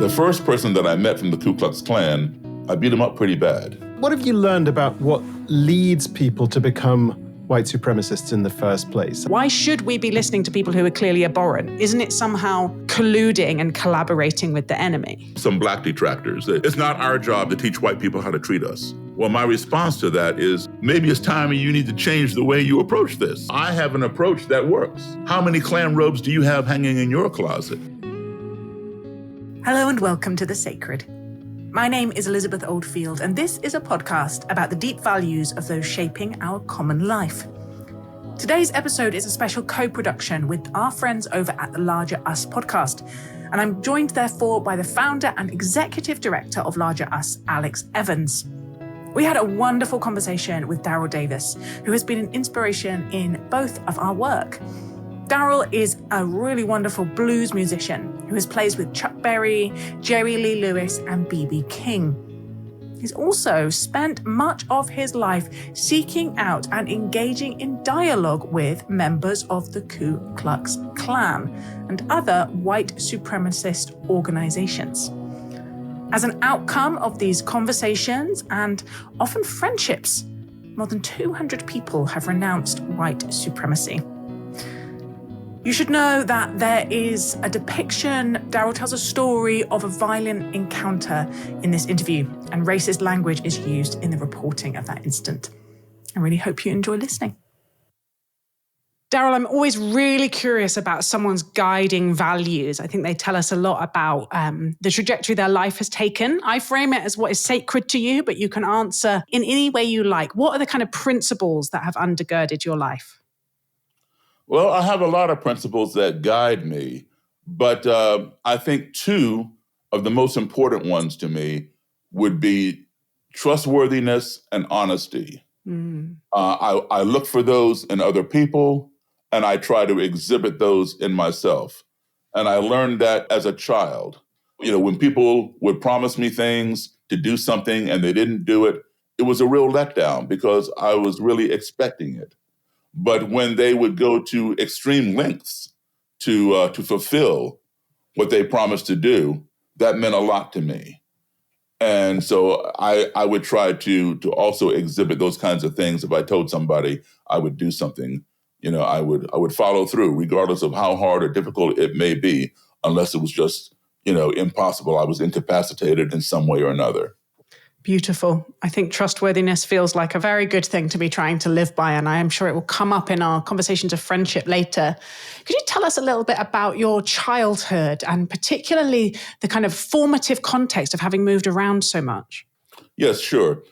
The first person that I met from the Ku Klux Klan, I beat him up pretty bad. What have you learned about what leads people to become white supremacists in the first place? Why should we be listening to people who are clearly abhorrent? Isn't it somehow colluding and collaborating with the enemy? Some black detractors. It's not our job to teach white people how to treat us. Well, my response to that is, maybe it's time you need to change the way you approach this. I have an approach that works. How many Klan robes do you have hanging in your closet? Hello and welcome to The Sacred. My name is Elizabeth Oldfield, and this is a podcast about the deep values of those shaping our common life. Today's episode is a special co-production with our friends over at the Larger Us podcast, and I'm joined therefore by the founder and executive director of Larger Us, Alex Evans. We had a wonderful conversation with Daryl Davis, who has been an inspiration in both of our work. Daryl is a really wonderful blues musician who has plays with Chuck Berry, Jerry Lee Lewis, and B.B. King. He's also spent much of his life seeking out and engaging in dialogue with members of the Ku Klux Klan and other white supremacist organizations. As an outcome of these conversations and often friendships, more than 200 people have renounced white supremacy. You should know that there is a depiction. Daryl tells a story of a violent encounter in this interview, and racist language is used in the reporting of that incident. I really hope you enjoy listening. Daryl, I'm always really curious about someone's guiding values. I think they tell us a lot about the trajectory their life has taken. I frame it as what is sacred to you, but you can answer in any way you like. What are the kind of principles that have undergirded your life? Well, I have a lot of principles that guide me, but I think two of the most important ones to me would be trustworthiness and honesty. I look for those in other people, and I try to exhibit those in myself. And I learned that as a child. You know, when people would promise me things to do something and they didn't do it, it was a real letdown because I was really expecting it. But when they would go to extreme lengths to fulfill what they promised to do, that meant a lot to me. And so I would try to also exhibit those kinds of things. If I told somebody I would do something, I would follow through, regardless of how hard or difficult it may be, unless it was just, impossible. I was incapacitated in some way or another. Beautiful. I think trustworthiness feels like a very good thing to be trying to live by, and I am sure it will come up in our conversations of friendship later. Could you tell us a little bit about your childhood and particularly the kind of formative context of having moved around so much? Yes, sure.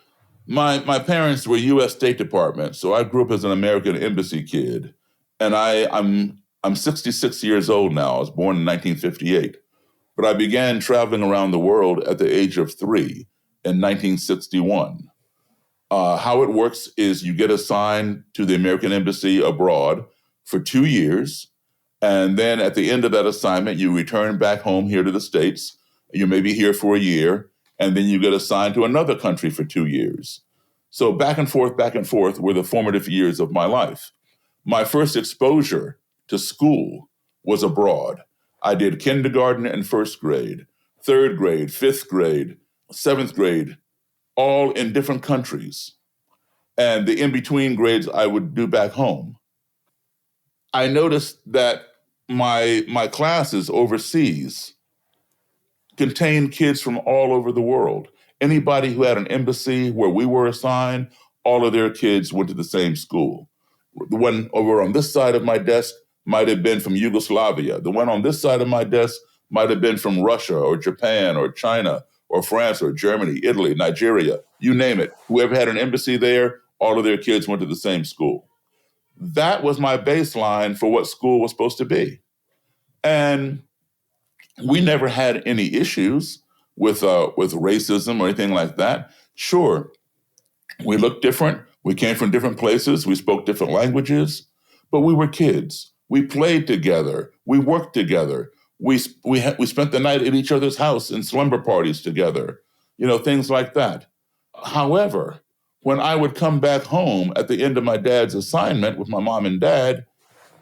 My parents were U.S. State Department, so I grew up as an American Embassy kid, and I'm 66 years old now. I was born in 1958, but I began traveling around the world at the age of 3. In 1961. How it works is you get assigned to the American Embassy abroad for 2 years, and then at the end of that assignment, you return back home here to the States. You may be here for a year, and then you get assigned to another country for 2 years. So back and forth were the formative years of my life. My first exposure to school was abroad. I did kindergarten and first grade, third grade, fifth grade, seventh grade, all in different countries. And the in-between grades I would do back home. I noticed that my classes overseas contained kids from all over the world. Anybody who had an embassy where we were assigned, all of their kids went to the same school. The one over on this side of my desk might have been from Yugoslavia. The one on this side of my desk might have been from Russia or Japan or China or France or Germany, Italy, Nigeria, you name it. Whoever had an embassy there, all of their kids went to the same school. That was my baseline for what school was supposed to be. And we never had any issues with racism or anything like that. Sure, we looked different. We came from different places. We spoke different languages, but we were kids. We played together. We worked together. We spent the night at each other's house in slumber parties together, things like that. However, when I would come back home at the end of my dad's assignment with my mom and dad,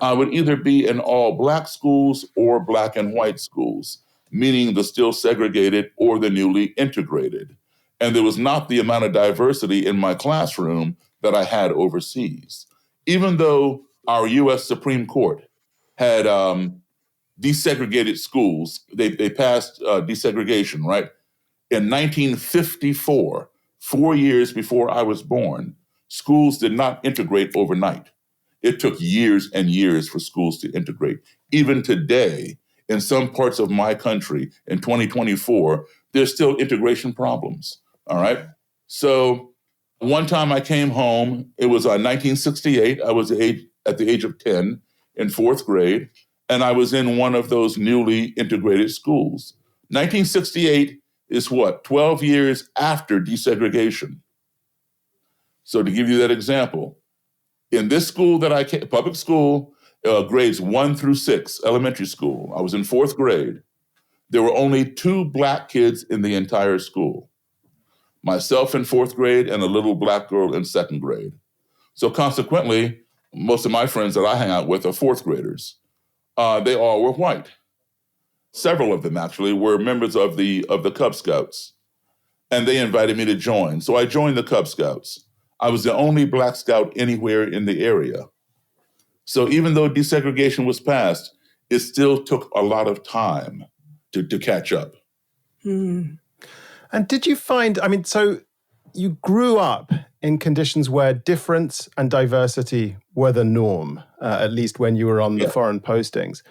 I would either be in all black schools or black and white schools. meaning the still segregated or the newly integrated. And there was not the amount of diversity in my classroom that I had overseas. Even though our U.S. Supreme Court had desegregated schools, they passed desegregation, right? In 1954, 4 years before I was born, schools did not integrate overnight. It took years and years for schools to integrate. Even today, in some parts of my country, in 2024, there's still integration problems, all right? So one time I came home, it was 1968. I was at the age of 10 in fourth grade, and I was in one of those newly integrated schools. 1968 is what? 12 years after desegregation. So to give you that example, in this school that I came, public school, grades 1 through 6, elementary school, I was in fourth grade. There were only 2 Black kids in the entire school. Myself in fourth grade and a little Black girl in second grade. So consequently, most of my friends that I hang out with are fourth graders. They all were white. Several of them actually were members of the Cub Scouts, and they invited me to join. So I joined the Cub Scouts. I was the only Black Scout anywhere in the area. So even though desegregation was passed, it still took a lot of time to catch up. And did you find, so you grew up in conditions where difference and diversity were the norm, at least when you were on the foreign postings.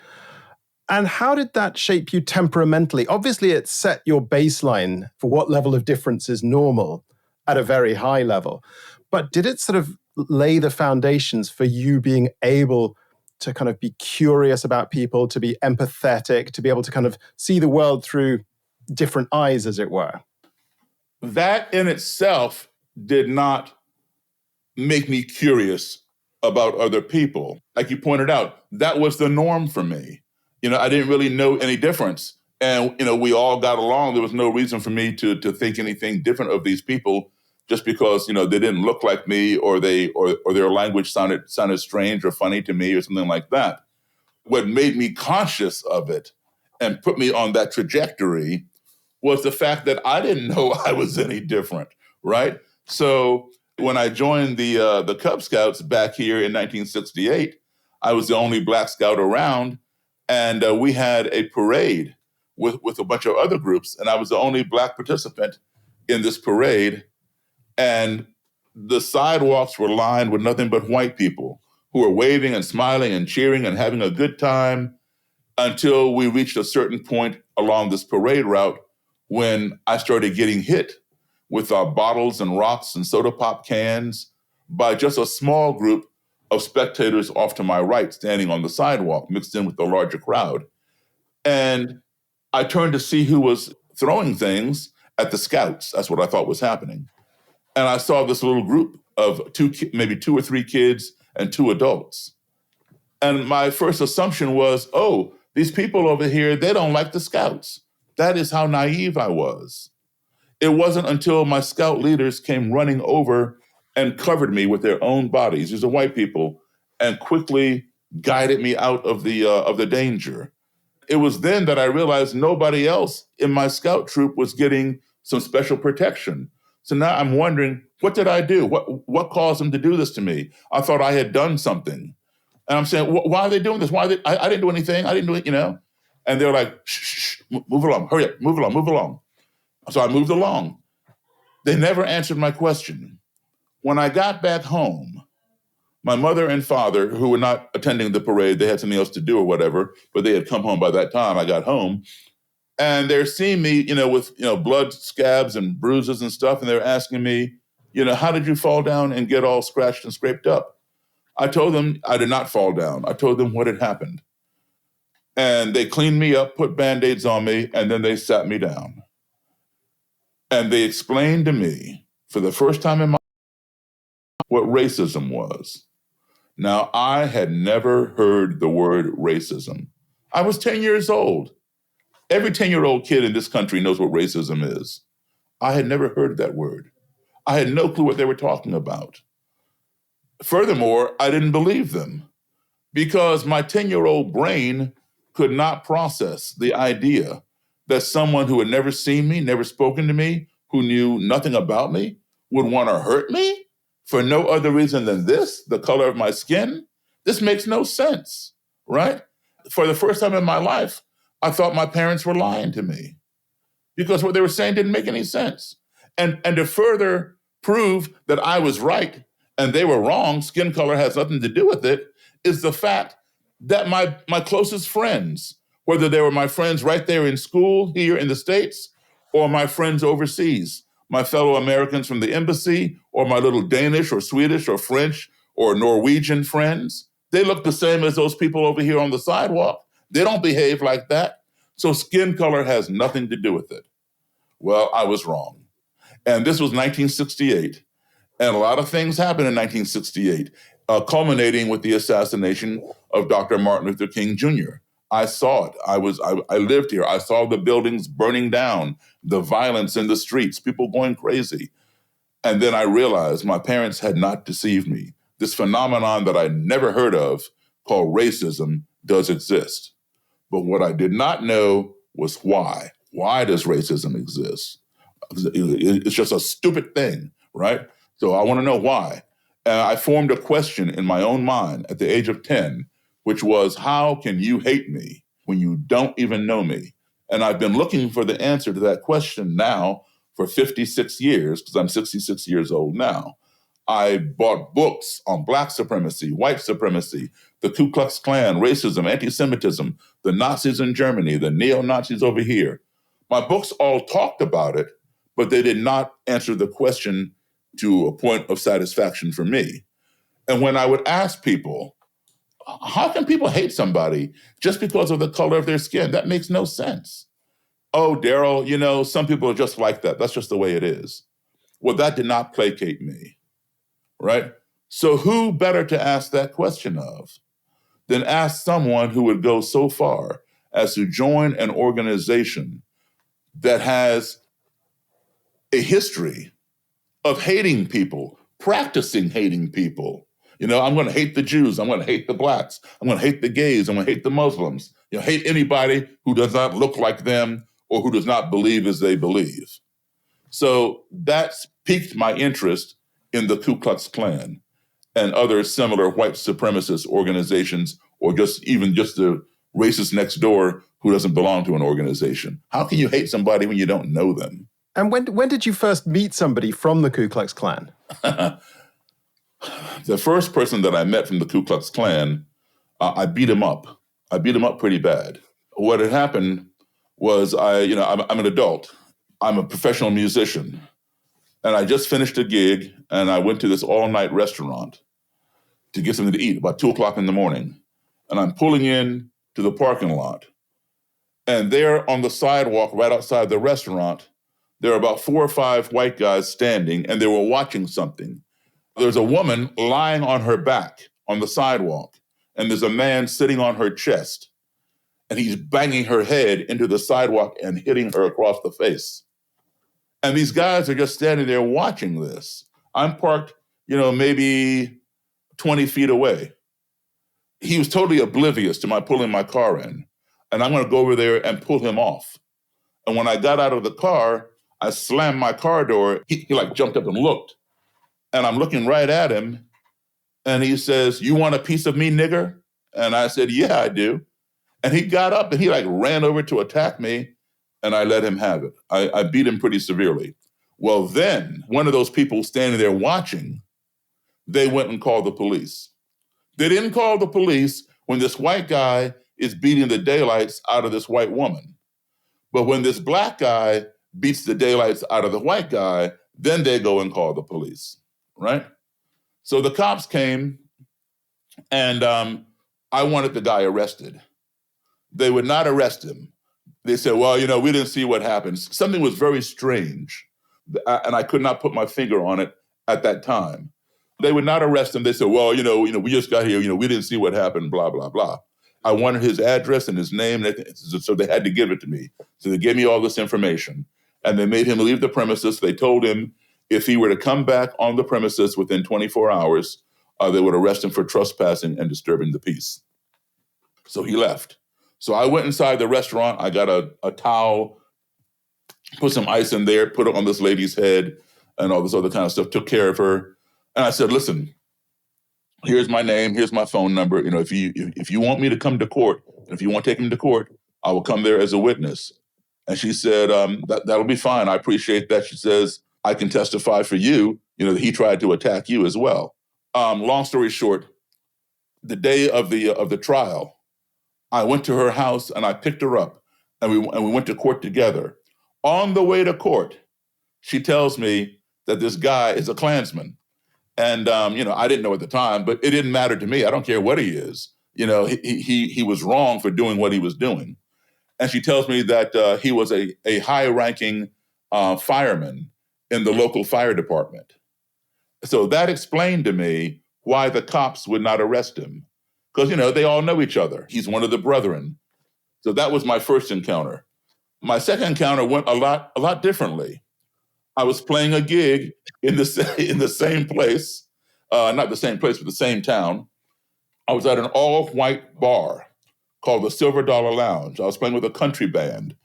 And how did that shape you temperamentally? Obviously, it set your baseline for what level of difference is normal at a very high level. But did it sort of lay the foundations for you being able to kind of be curious about people, to be empathetic, to be able to kind of see the world through different eyes, as it were? That in itself did not make me curious about other people. Like you pointed out, that was the norm for me. I didn't really know any difference. And, we all got along. There was no reason for me to think anything different of these people just because, they didn't look like me or their language sounded strange or funny to me or something like that. What made me conscious of it and put me on that trajectory was the fact that I didn't know I was any different, right? So when I joined the Cub Scouts back here in 1968, I was the only Black Scout around, and we had a parade with a bunch of other groups, and I was the only Black participant in this parade, and the sidewalks were lined with nothing but white people who were waving and smiling and cheering and having a good time until we reached a certain point along this parade route when I started getting hit with bottles and rocks and soda pop cans by just a small group of spectators off to my right, standing on the sidewalk, mixed in with the larger crowd. And I turned to see who was throwing things at the Scouts. That's what I thought was happening. And I saw this little group of maybe 2 or 3 kids and 2 adults. And my first assumption was, oh, these people over here, they don't like the Scouts. That is how naive I was. It wasn't until my Scout leaders came running over and covered me with their own bodies, these are white people, and quickly guided me out of the danger. It was then that I realized nobody else in my Scout troop was getting some special protection. So now I'm wondering, what did I do? What caused them to do this to me? I thought I had done something. And I'm saying, why are they doing this? I didn't do anything. I didn't do it, And they're like, shh, move along, hurry up, move along. So I moved along. They never answered my question. When I got back home, my mother and father, who were not attending the parade, they had something else to do or whatever, but they had come home by that time I got home. And they're seeing me, with, blood scabs and bruises and stuff. And they're asking me, how did you fall down and get all scratched and scraped up? I told them I did not fall down. I told them what had happened. And they cleaned me up, put Band-Aids on me, and then they sat me down. And they explained to me, for the first time in my life, what racism was. Now, I had never heard the word racism. I was 10 years old. Every 10-year-old kid in this country knows what racism is. I had never heard that word. I had no clue what they were talking about. Furthermore, I didn't believe them because my 10-year-old brain could not process the idea that someone who had never seen me, never spoken to me, who knew nothing about me, would want to hurt me for no other reason than this, the color of my skin? This makes no sense, right? For the first time in my life, I thought my parents were lying to me because what they were saying didn't make any sense. And to further prove that I was right and they were wrong, skin color has nothing to do with it, is the fact that my closest friends, whether they were my friends right there in school here in the States or my friends overseas, my fellow Americans from the embassy or my little Danish or Swedish or French or Norwegian friends, they look the same as those people over here on the sidewalk. They don't behave like that. So skin color has nothing to do with it. Well, I was wrong. And this was 1968. And a lot of things happened in 1968, culminating with the assassination of Dr. Martin Luther King Jr. I saw it. I lived here. I saw the buildings burning down, the violence in the streets, people going crazy. And then I realized my parents had not deceived me. This phenomenon that I never heard of called racism does exist. But what I did not know was why. Why does racism exist? It's just a stupid thing, right? So I want to know why. I formed a question in my own mind at the age of 10, which was, how can you hate me when you don't even know me? And I've been looking for the answer to that question now for 56 years, because I'm 66 years old now. I bought books on Black supremacy, white supremacy, the Ku Klux Klan, racism, anti-Semitism, the Nazis in Germany, the neo-Nazis over here. My books all talked about it, but they did not answer the question to a point of satisfaction for me. And when I would ask people, how can people hate somebody just because of the color of their skin? That makes no sense. Oh, Daryl, some people are just like that. That's just the way it is. Well, that did not placate me, right? So who better to ask that question of than ask someone who would go so far as to join an organization that has a history of hating people, practicing hating people. I'm going to hate the Jews. I'm going to hate the Blacks. I'm going to hate the gays. I'm going to hate the Muslims. Hate anybody who does not look like them or who does not believe as they believe. So that's piqued my interest in the Ku Klux Klan and other similar white supremacist organizations, or just the racist next door who doesn't belong to an organization. How can you hate somebody when you don't know them? And when did you first meet somebody from the Ku Klux Klan? The first person that I met from the Ku Klux Klan, I beat him up. I beat him up pretty bad. What had happened was I'm an adult. I'm a professional musician. And I just finished a gig, and I went to this all-night restaurant to get something to eat about 2 o'clock in the morning. And I'm pulling in to the parking lot. And there on the sidewalk right outside the restaurant, there are about 4 or 5 white guys standing, and they were watching something. There's a woman lying on her back on the sidewalk, and there's a man sitting on her chest, and he's banging her head into the sidewalk and hitting her across the face. And these guys are just standing there watching this. I'm parked, maybe 20 feet away. He was totally oblivious to my pulling my car in, and I'm going to go over there and pull him off. And when I got out of the car, I slammed my car door. He jumped up and looked. And I'm looking right at him. And he says, "You want a piece of me, nigger?" And I said, "Yeah, I do." And he got up and he ran over to attack me. And I let him have it. I beat him pretty severely. Well, then one of those people standing there watching, they went and called the police. They didn't call the police when this white guy is beating the daylights out of this white woman. But when this Black guy beats the daylights out of the white guy, then they go and call the police, right? So the cops came, and I wanted the guy arrested. They would not arrest him. They said, "Well, we didn't see what happened." Something was very strange, and I could not put my finger on it at that time. They would not arrest him. They said, "Well, we just got here. We didn't see what happened, blah, blah, blah." I wanted his address and his name, so they had to give it to me. So they gave me all this information, and they made him leave the premises. They told him if he were to come back on the premises within 24 hours, they would arrest him for trespassing and disturbing the peace. So he left. So I went inside the restaurant. I got a towel, put some ice in there, put it on this lady's head and all this other kind of stuff, took care of her. And I said, listen, here's my name, here's my phone number. If you want me to come to court, and if you want to take him to court, I will come there as a witness. And she said, that'll be fine. I appreciate that. She says, I can testify for you, that he tried to attack you as well. Long story short, the day of the trial, I went to her house and I picked her up and we went to court together. On the way to court, she tells me that this guy is a Klansman. And, I didn't know at the time, but it didn't matter to me. I don't care what he is. He was wrong for doing what he was doing. And she tells me that he was a high-ranking fireman in the local fire department. So that explained to me why the cops would not arrest him. Because, they all know each other. He's one of the brethren. So that was my first encounter. My second encounter went a lot differently. I was playing a gig in the same place, not the same place, but the same town. I was at an all-white bar called the Silver Dollar Lounge. I was playing with a country band.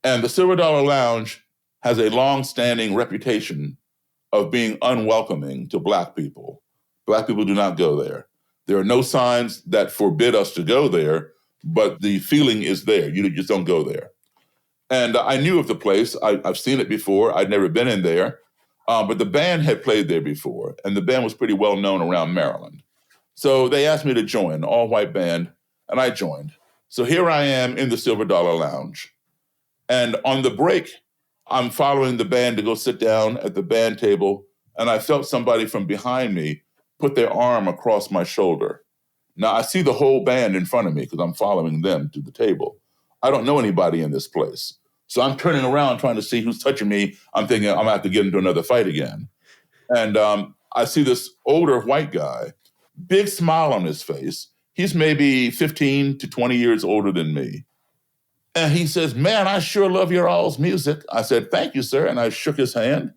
And the Silver Dollar Lounge has a long-standing reputation of being unwelcoming to Black people. Black people do not go there. There are no signs that forbid us to go there, but the feeling is there. You just don't go there. And I knew of the place. I've seen it before. I'd never been in there. But the band had played there before, and the band was pretty well known around Maryland. So they asked me to join, all-white band, and I joined. So here I am in the Silver Dollar Lounge. And on the break, I'm following the band to go sit down at the band table, and I felt somebody from behind me put their arm across my shoulder. Now, I see the whole band in front of me because I'm following them to the table. I don't know anybody in this place. So I'm turning around trying to see who's touching me. I'm thinking I'm going to have to get into another fight again. And I see this older white guy, big smile on his face. He's maybe 15 to 20 years older than me. And he says, man, I sure love your all's music. I said, thank you, sir. And I shook his hand.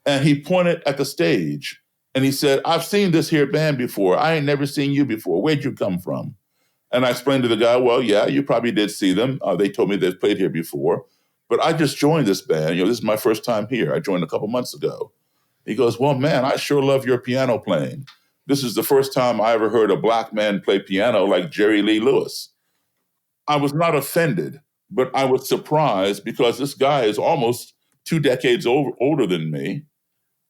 And he pointed at the stage. And he said, I've seen this here band before. I ain't never seen you before. Where'd you come from? And I explained to the guy, well, yeah, you probably did see them. They told me they've played here before. But I just joined this band. This is my first time here. I joined a couple months ago. He goes, well, man, I sure love your piano playing. This is the first time I ever heard a Black man play piano like Jerry Lee Lewis. I was not offended, but I was surprised because this guy is almost 2 decades older than me.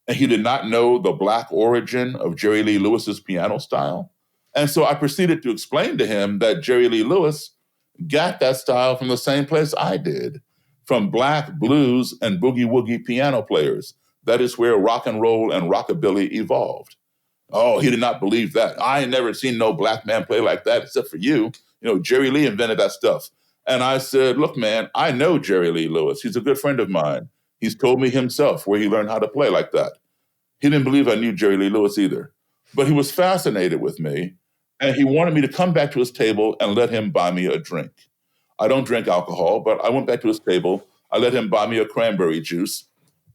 And he did not know the Black origin of Jerry Lee Lewis's piano style. And so I proceeded to explain to him that Jerry Lee Lewis got that style from the same place I did, from Black blues and boogie-woogie piano players. That is where rock and roll and rockabilly evolved. Oh, he did not believe that. I ain't never seen no Black man play like that except for you. Jerry Lee invented that stuff. And I said, look, man, I know Jerry Lee Lewis. He's a good friend of mine. He's told me himself where he learned how to play like that. He didn't believe I knew Jerry Lee Lewis either. But he was fascinated with me. And he wanted me to come back to his table and let him buy me a drink. I don't drink alcohol, but I went back to his table. I let him buy me a cranberry juice.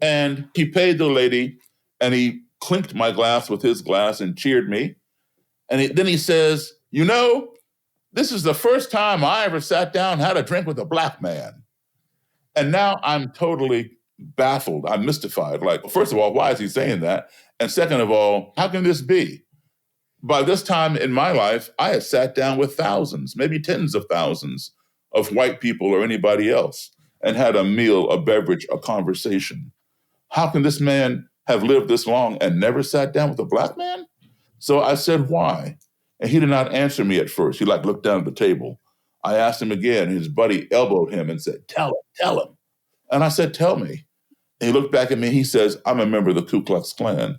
And he paid the lady, and he clinked my glass with his glass and cheered me. And then he says, this is the first time I ever sat down and had a drink with a Black man. And now I'm totally baffled. I'm mystified. Like, first of all, why is he saying that? And second of all, how can this be? By this time in my life, I had sat down with thousands, maybe tens of thousands of white people or anybody else and had a meal, a beverage, a conversation. How can this man have lived this long and never sat down with a Black man? So I said, why? And he did not answer me at first. He looked down at the table. I asked him again. His buddy elbowed him and said, tell him. And I said, tell me. And he looked back at me. He says, I'm a member of the Ku Klux Klan.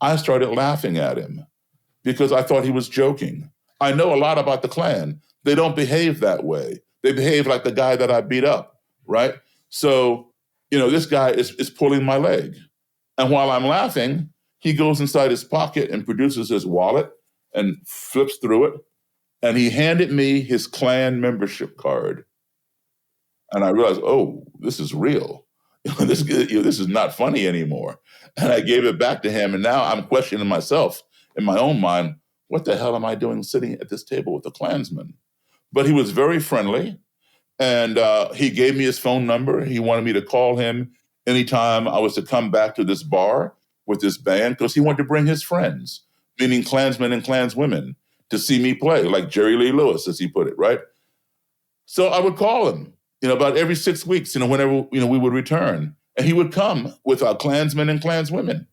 I started laughing at him because I thought he was joking. I know a lot about the Klan. They don't behave that way. They behave like the guy that I beat up, right? So, this guy is pulling my leg. And while I'm laughing, he goes inside his pocket and produces his wallet and flips through it. And he handed me his Klan membership card. And I realized, oh, this is real. This is not funny anymore. And I gave it back to him. And now I'm questioning myself in my own mind, what the hell am I doing sitting at this table with the Klansmen? but he was very friendly. And he gave me his phone number. He wanted me to call him anytime I was to come back to this bar with this band, because he wanted to bring his friends, meaning Klansmen and Klanswomen, to see me play, like Jerry Lee Lewis, as he put it, right? So I would call him, about every 6 weeks, whenever, we would return. And he would come with our Klansmen and Klanswomen.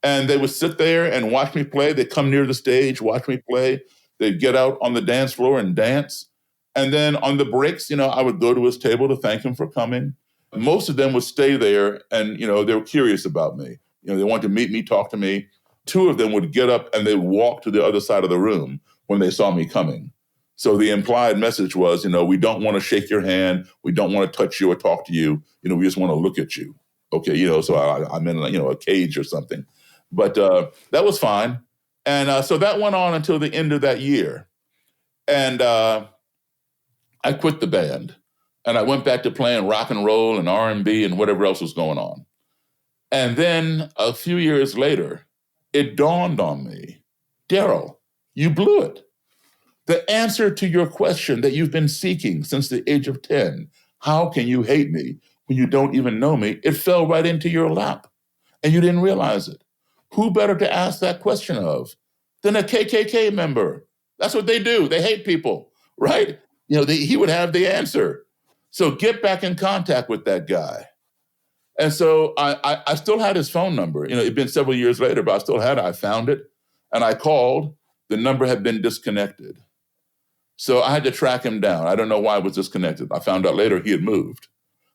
And they would sit there and watch me play. They'd come near the stage, watch me play. They'd get out on the dance floor and dance. And then on the breaks, I would go to his table to thank him for coming. Most of them would stay there and, they were curious about me. They wanted to meet me, talk to me. 2 of them would get up and they'd walk to the other side of the room when they saw me coming. So the implied message was, we don't want to shake your hand. We don't want to touch you or talk to you. We just want to look at you. Okay, so I'm in, a cage or something. But that was fine. And so that went on until the end of that year. And I quit the band and I went back to playing rock and roll and R&B and whatever else was going on. And then a few years later, it dawned on me, Daryl, you blew it. The answer to your question that you've been seeking since the age of 10, how can you hate me when you don't even know me? It fell right into your lap and you didn't realize it. Who better to ask that question of than a KKK member? That's what they do. They hate people, right? He would have the answer. So get back in contact with that guy. And so I still had his phone number. It'd been several years later, but I still had it. I found it and I called. The number had been disconnected. So I had to track him down. I don't know why it was disconnected. I found out later he had moved.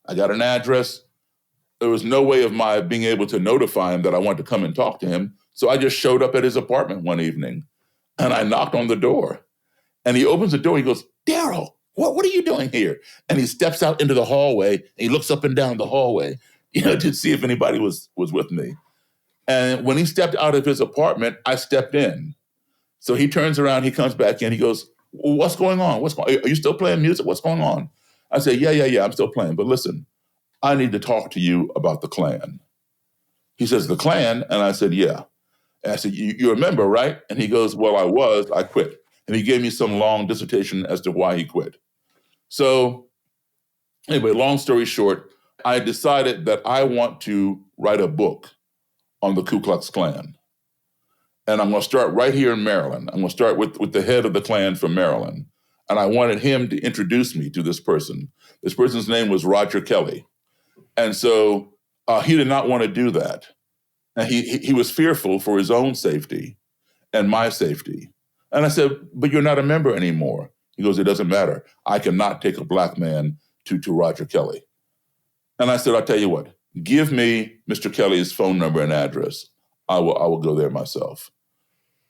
I got an address. There was no way of my being able to notify him that I wanted to come and talk to him. So I just showed up at his apartment one evening and I knocked on the door. And he opens the door. He goes, Daryl, what are you doing here? And he steps out into the hallway and he looks up and down the hallway, to see if anybody was with me. And when he stepped out of his apartment, I stepped in. So he turns around, he comes back in, he goes, what's going on? Are you still playing music? What's going on? I said, yeah, I'm still playing. But listen, I need to talk to you about the Klan. He says, the Klan? And I said, yeah. And I said, you remember, right? And he goes, well, I quit. And he gave me some long dissertation as to why he quit. So anyway, long story short, I decided that I want to write a book on the Ku Klux Klan. And I'm going to start right here in Maryland. I'm going to start with the head of the Klan from Maryland. And I wanted him to introduce me to this person. This person's name was Roger Kelly. And so he did not want to do that. And he was fearful for his own safety and my safety. And I said, but you're not a member anymore. He goes, it doesn't matter. I cannot take a Black man to Roger Kelly. And I said, I'll tell you what, give me Mr. Kelly's phone number and address. I will go there myself.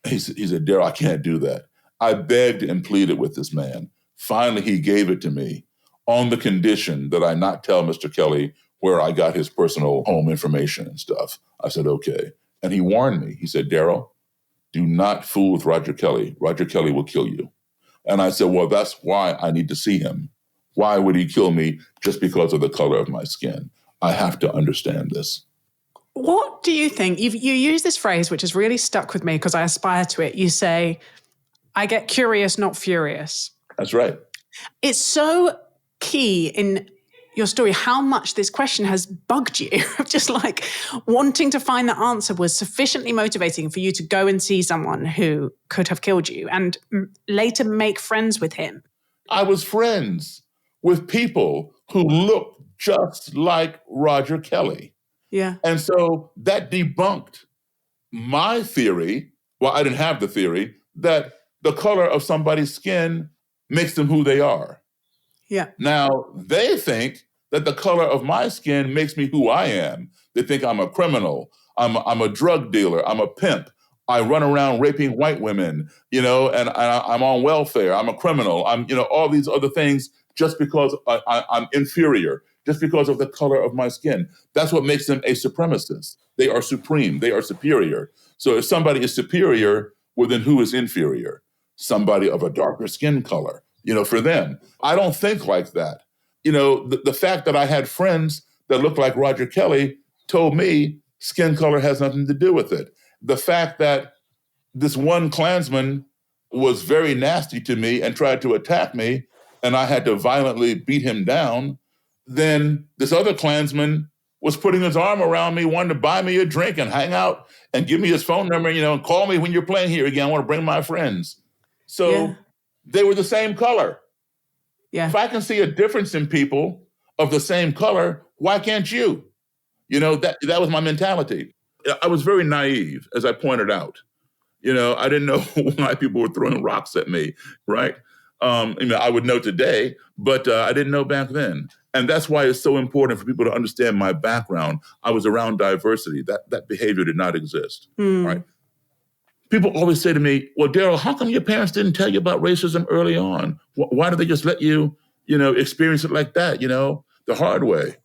He said, Daryl, I can't do that. I begged and pleaded with this man. Finally, he gave it to me on the condition that I not tell Mr. Kelly where I got his personal home information and stuff. I said, okay. And he warned me. He said, Daryl, do not fool with Roger Kelly. Roger Kelly will kill you. And I said, well, that's why I need to see him. Why would he kill me just because of the color of my skin? I have to understand this. What do you think? You use this phrase, which has really stuck with me because I aspire to it. You say, I get curious, not furious. That's right. It's so key in your story how much this question has bugged you. Just like wanting to find the answer was sufficiently motivating for you to go and see someone who could have killed you and later make friends with him. I was friends with people who looked just like Roger Kelly. Yeah. And so that debunked my theory. Well, I didn't have the theory that the color of somebody's skin makes them who they are. Yeah. Now, they think that the color of my skin makes me who I am. They think I'm a criminal. I'm a drug dealer. I'm a pimp. I run around raping white women, and I'm on welfare. I'm a criminal. I'm, all these other things just because I'm inferior, just because of the color of my skin. That's what makes them a supremacist. They are supreme. They are superior. So if somebody is superior, well, then who is inferior? Somebody of a darker skin color, for them. I don't think like that. The fact that I had friends that looked like Roger Kelly told me skin color has nothing to do with it. The fact that this one Klansman was very nasty to me and tried to attack me, and I had to violently beat him down, then this other Klansman was putting his arm around me, wanting to buy me a drink and hang out and give me his phone number, and call me when you're playing here again. I want to bring my friends. So they were the same color. Yeah. If I can see a difference in people of the same color, why can't you? That was my mentality. I was very naive, as I pointed out. I didn't know why people were throwing rocks at me, right? I would know today, but I didn't know back then. And that's why it's so important for people to understand my background. I was around diversity. That behavior did not exist, right? People always say to me, well, Daryl, how come your parents didn't tell you about racism early on? Why did they just let you, experience it like that, the hard way?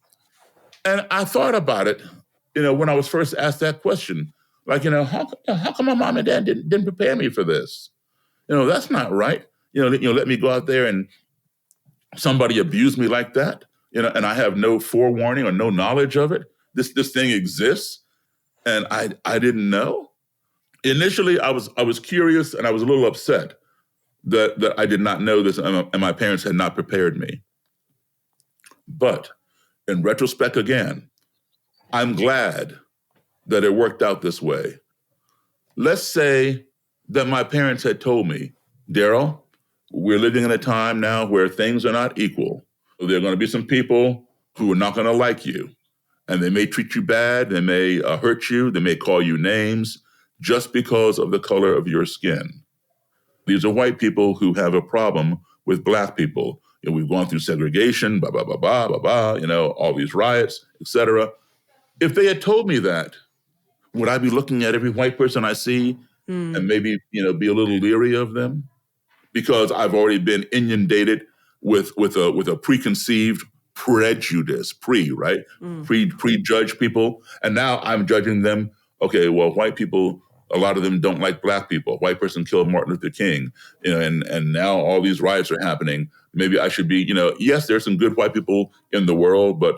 And I thought about it, when I was first asked that question. Like, how come my mom and dad didn't prepare me for this? That's not right. Let me go out there and somebody abuse me like that, and I have no forewarning or no knowledge of it. This thing exists, and I didn't know. Initially, I was curious, and I was a little upset that I did not know this, and my parents had not prepared me. But in retrospect, again, I'm glad that it worked out this way. Let's say that my parents had told me, Daryl, we're living in a time now where things are not equal. There are going to be some people who are not going to like you, and they may treat you bad, they may hurt you, they may call you names just because of the color of your skin. These are white people who have a problem with Black people. We've gone through segregation, blah, blah, blah, blah, blah, blah, all these riots, etc. If they had told me that, would I be looking at every white person I see and maybe, be a little leery of them? Because I've already been inundated with a preconceived prejudice, right? Prejudge people. And now I'm judging them. Okay, well, white people, a lot of them don't like Black people. A white person killed Martin Luther King, and now all these riots are happening. Maybe I should be, yes, there's some good white people in the world, but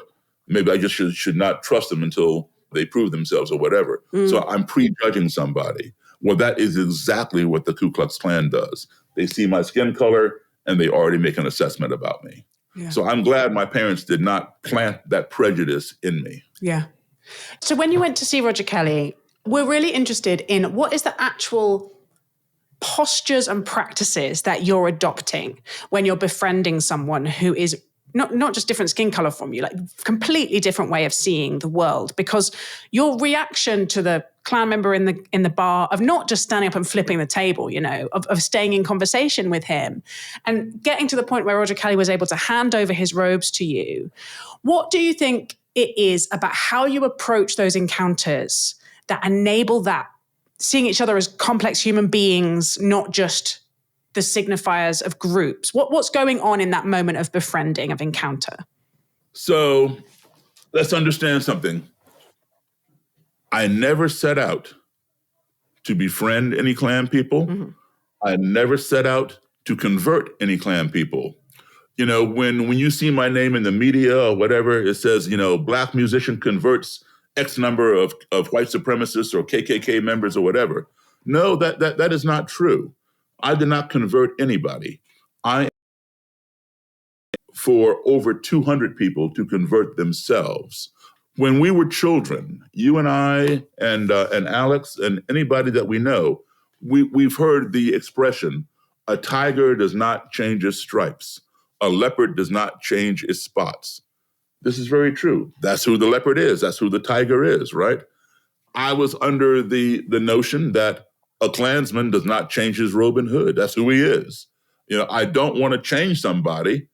maybe I just should not trust them until they prove themselves or whatever. So I'm prejudging somebody. Well, that is exactly what the Ku Klux Klan does. They see my skin color and they already make an assessment about me. Yeah. So I'm glad my parents did not plant that prejudice in me. Yeah. So when you went to see Roger Kelly, we're really interested in what is the actual postures and practices that you're adopting when you're befriending someone who is not just different skin color from you, like completely different way of seeing the world, because your reaction to the Klan member in the bar of not just standing up and flipping the table, of staying in conversation with him and getting to the point where Roger Kelly was able to hand over his robes to you. What do you think it is about how you approach those encounters that enable that, seeing each other as complex human beings, not just the signifiers of groups? What's going on in that moment of befriending, of encounter? So let's understand something. I never set out to befriend any Klan people. Mm-hmm. I never set out to convert any Klan people. When you see my name in the media or whatever, it says, Black musician converts X number of white supremacists or KKK members or whatever. No, that is not true. I did not convert anybody. I for over 200 people to convert themselves. When we were children, you and I and Alex and anybody that we know, we've heard the expression, a tiger does not change its stripes. A leopard does not change its spots. This is very true. That's who the leopard is. That's who the tiger is, right? I was under the notion that a Klansman does not change his robe and hood. That's who he is. I don't want to change somebody.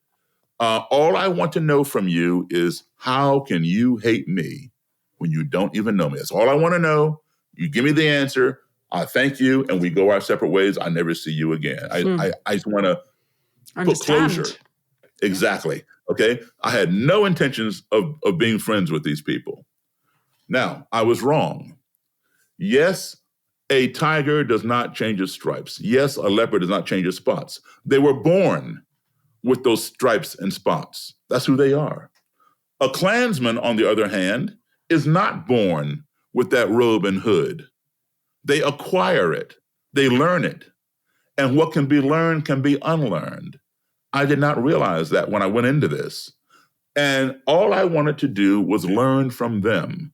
All I want to know from you is how can you hate me when you don't even know me? That's all I want to know. You give me the answer. I thank you, and we go our separate ways. I never see you again. I just want to put closure. Exactly. Okay. I had no intentions of being friends with these people. Now, I was wrong. Yes, a tiger does not change its stripes. Yes, a leopard does not change its spots. They were born with those stripes and spots. That's who they are. A Klansman, on the other hand, is not born with that robe and hood. They acquire it. They learn it. And what can be learned can be unlearned. I did not realize that when I went into this. And all I wanted to do was learn from them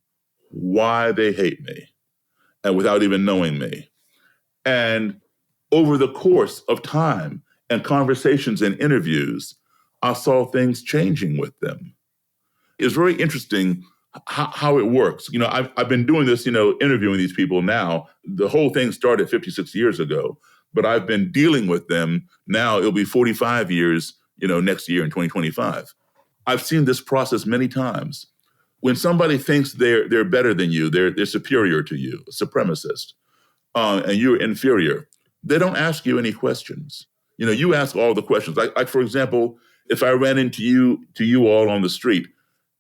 why they hate me, and without even knowing me. And over the course of time and conversations and interviews, I saw things changing with them. It's very interesting how it works. I've been doing this, interviewing these people now. The whole thing started 56 years ago, but I've been dealing with them now. It'll be 45 years, next year in 2025. I've seen this process many times. When somebody thinks they're better than you, they're superior to you, a supremacist, and you're inferior, they don't ask you any questions. You ask all the questions. Like for example, if I ran into you all on the street,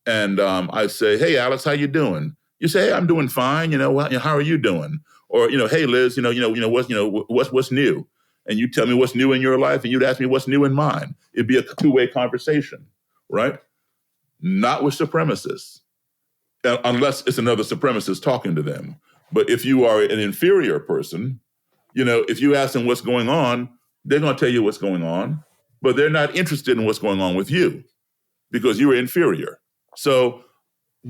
and I say, "Hey, Alex, how you doing?" You say, "Hey, I'm doing fine. How are you doing?" Or "Hey, Liz, what's new?" And you tell me what's new in your life, and you'd ask me what's new in mine. It'd be a two-way conversation, right? Not with supremacists, unless it's another supremacist talking to them. But if you are an inferior person, if you ask them what's going on, they're going to tell you what's going on, but they're not interested in what's going on with you because you are inferior. So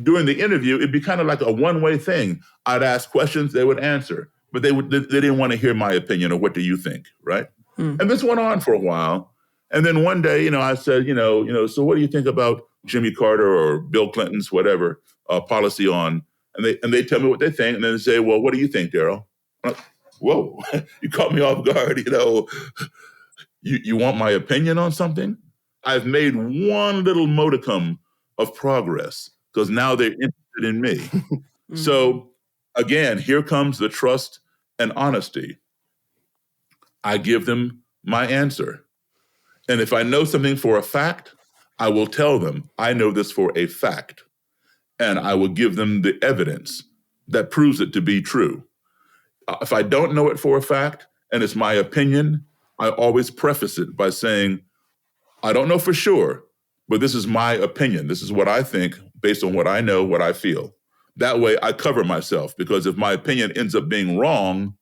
during the interview, it'd be kind of like a one-way thing. I'd ask questions, they would answer, but they didn't want to hear my opinion or what do you think, right? And this went on for a while. And then one day, I said, so what do you think about Jimmy Carter or Bill Clinton's whatever policy on? And they tell me what they think, and then they say, well, what do you think, Daryl? I'm like, whoa, you caught me off guard. You want my opinion on something? I've made one little modicum of progress because now they're interested in me. So again, here comes the trust and honesty. I give them my answer. And if I know something for a fact, I will tell them, I know this for a fact. And I will give them the evidence that proves it to be true. If I don't know it for a fact and it's my opinion, I always preface it by saying, I don't know for sure, but this is my opinion. This is what I think based on what I know, what I feel. That way I cover myself, because if my opinion ends up being wrong,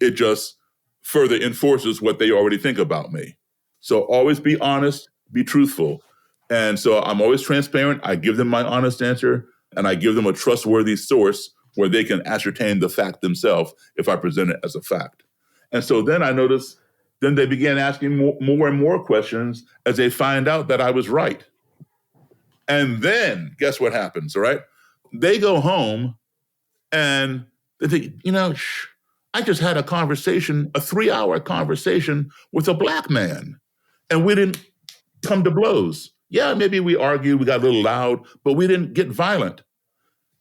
it just further enforces what they already think about me. So always be honest, be truthful. And so I'm always transparent. I give them my honest answer, and I give them a trustworthy source where they can ascertain the fact themselves if I present it as a fact. And so then I noticed, then they began asking more and more questions as they find out that I was right. And then guess what happens, right? They go home and they think, I just had a conversation, a 3-hour conversation with a Black man, and we didn't come to blows. Yeah, maybe we argued, we got a little loud, but we didn't get violent.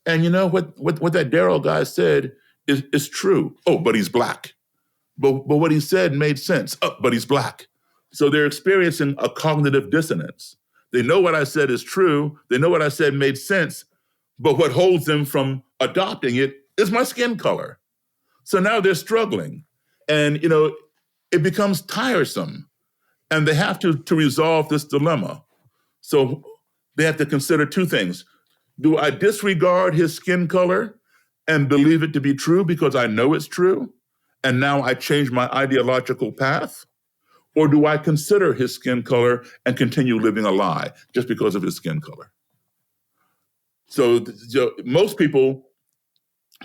And you know what that Daryl guy said is true. Oh, but he's Black. But what he said made sense. Oh, but he's Black. So they're experiencing a cognitive dissonance. They know what I said is true. They know what I said made sense. But what holds them from adopting it is my skin color. So now they're struggling. And, it becomes tiresome. And they have to resolve this dilemma. So they have to consider two things. Do I disregard his skin color and believe it to be true because I know it's true, and now I change my ideological path? Or do I consider his skin color and continue living a lie just because of his skin color? So most people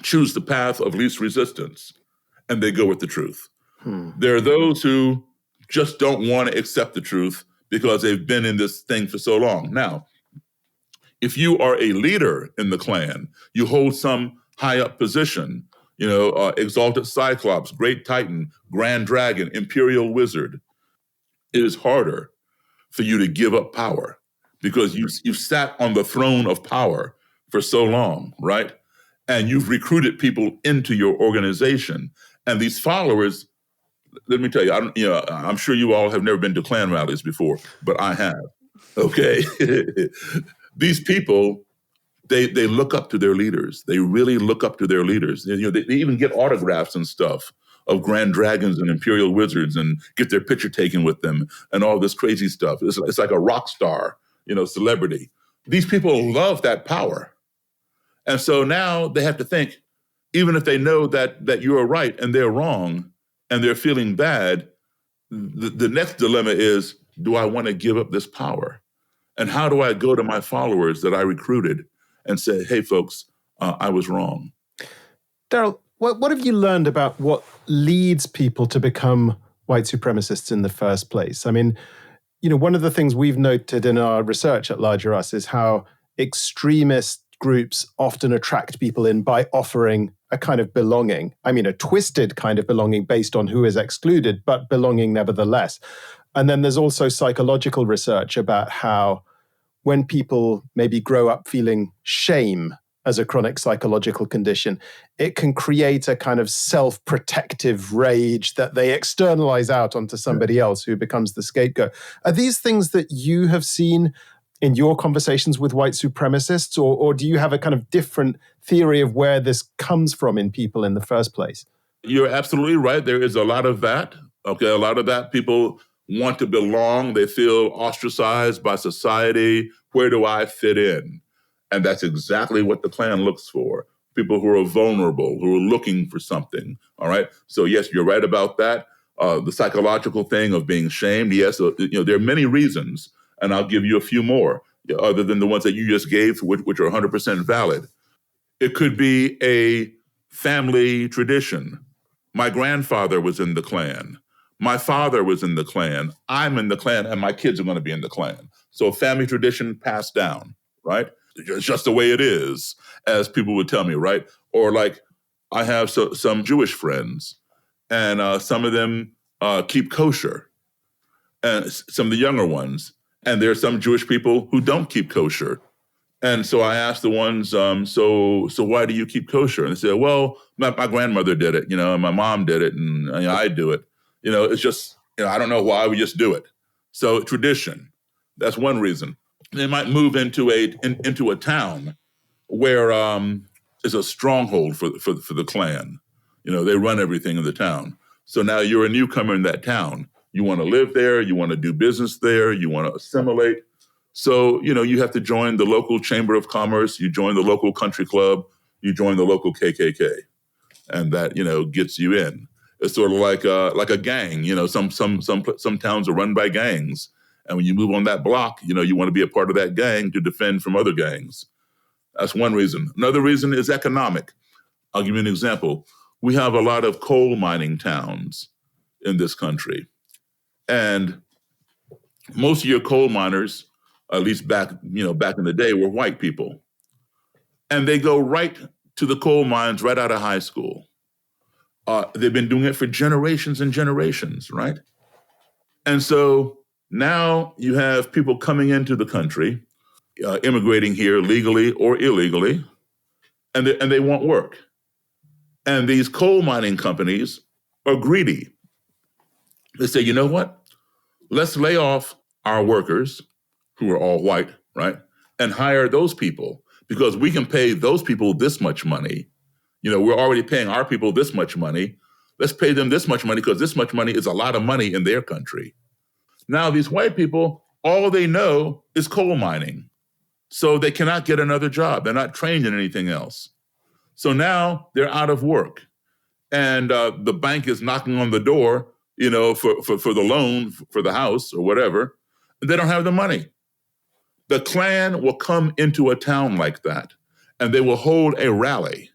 choose the path of least resistance, and they go with the truth. There are those who just don't want to accept the truth because they've been in this thing for so long. Now, if you are a leader in the Klan, you hold some high up position, exalted Cyclops, Great Titan, Grand Dragon, Imperial Wizard, it is harder for you to give up power because you've sat on the throne of power for so long, right? And you've recruited people into your organization. And these followers, let me tell you, I'm sure you all have never been to Klan rallies before, but I have, okay? These people, they look up to their leaders. They really look up to their leaders. They even get autographs and stuff of Grand Dragons and Imperial Wizards and get their picture taken with them and all this crazy stuff. It's like a rock star, celebrity. These people love that power. And so now they have to think, even if they know that you are right and they're wrong and they're feeling bad, the next dilemma is, do I want to give up this power? And how do I go to my followers that I recruited and say, hey, folks, I was wrong? Daryl, what have you learned about what leads people to become white supremacists in the first place? I mean, one of the things we've noted in our research at Larger Us is how extremist groups often attract people in by offering a kind of belonging. I mean, a twisted kind of belonging based on who is excluded, but belonging nevertheless. And then there's also psychological research about how when people maybe grow up feeling shame as a chronic psychological condition, it can create a kind of self-protective rage that they externalize out onto somebody else who becomes the scapegoat. Are these things that you have seen in your conversations with white supremacists, or do you have a kind of different theory of where this comes from in people in the first place? You're absolutely right. There is a lot of that. Okay, a lot of that. People want to belong. They feel ostracized by society. Where do I fit in? And that's exactly what the Klan looks for. People who are vulnerable, who are looking for something. All right. So yes, you're right about that. The psychological thing of being shamed. Yes, there are many reasons, and I'll give you a few more, other than the ones that you just gave, which are 100% valid. It could be a family tradition. My grandfather was in the Klan. My father was in the Klan. I'm in the Klan, and my kids are going to be in the Klan. So a family tradition passed down, right? It's just the way it is, as people would tell me, right? Or like, I have some Jewish friends, and some of them keep kosher, and some of the younger ones. And there are some Jewish people who don't keep kosher. And so I asked the ones, so why do you keep kosher? And they said, well, my grandmother did it, and my mom did it, and I do it. It's just, I don't know why, we just do it. So tradition, that's one reason. They might move into a town where is a stronghold for the Klan. They run everything in the town. So now you're a newcomer in that town. You want to live there. You want to do business there. You want to assimilate. So, you have to join the local chamber of commerce. You join the local country club. You join the local KKK. And that, gets you in. It's sort of like a gang. Some towns are run by gangs. And when you move on that block, you want to be a part of that gang to defend from other gangs. That's one reason. Another reason is economic. I'll give you an example. We have a lot of coal mining towns in this country. And most of your coal miners, at least back in the day, were white people. And they go right to the coal mines right out of high school. They've been doing it for generations and generations, right? And so now you have people coming into the country, immigrating here legally or illegally, and they want work. And these coal mining companies are greedy. They say, you know what? Let's lay off our workers, who are all white, right? And hire those people, because we can pay those people this much money. We're already paying our people this much money. Let's pay them this much money, because this much money is a lot of money in their country. Now, these white people, all they know is coal mining. So they cannot get another job. They're not trained in anything else. So now they're out of work. And the bank is knocking on the door, for the loan for the house or whatever. They don't have the money. The Klan will come into a town like that, and they will hold a rally.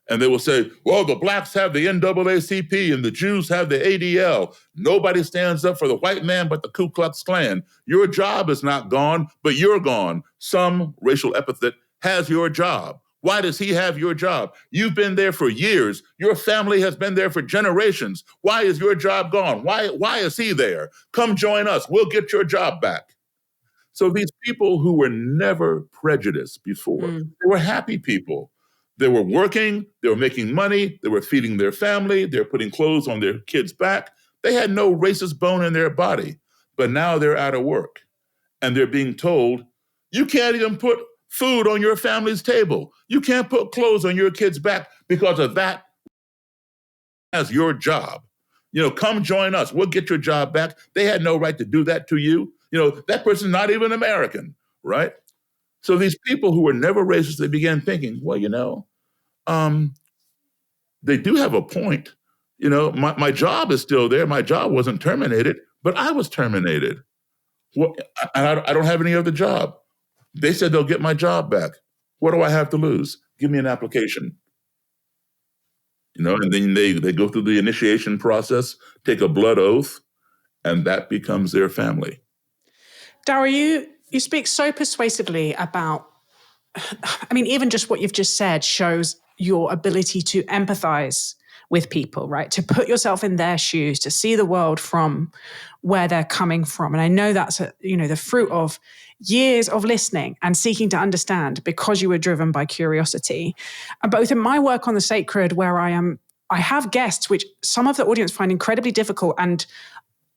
And they will say, well, the blacks have the NAACP and the Jews have the ADL. Nobody stands up for the white man but the Ku Klux Klan. Your job is not gone, but you're gone. Some racial epithet has your job. Why does he have your job? You've been there for years. Your family has been there for generations. Why is your job gone? Why is he there? Come join us. We'll get your job back. So these people who were never prejudiced before, they were happy people. They were working, they were making money, they were feeding their family, they were putting clothes on their kids' back. They had no racist bone in their body. But now they're out of work, and they're being told, you can't even put food on your family's table. You can't put clothes on your kids' back because of that as your job. Come join us. We'll get your job back. They had no right to do that to you. That person's not even American, right? So these people who were never racist, they began thinking, well, they do have a point. My job is still there. My job wasn't terminated, but I was terminated. Well, I don't have any other job. They said they'll get my job back. What do I have to lose? Give me an application. And then they go through the initiation process, take a blood oath, and that becomes their family. Daryl, you speak so persuasively about, even just what you've just said shows your ability to empathize with people, right? To put yourself in their shoes, to see the world from where they're coming from. And I know that's the fruit of years of listening and seeking to understand because you were driven by curiosity. And both in my work on the sacred, where I have guests which some of the audience find incredibly difficult and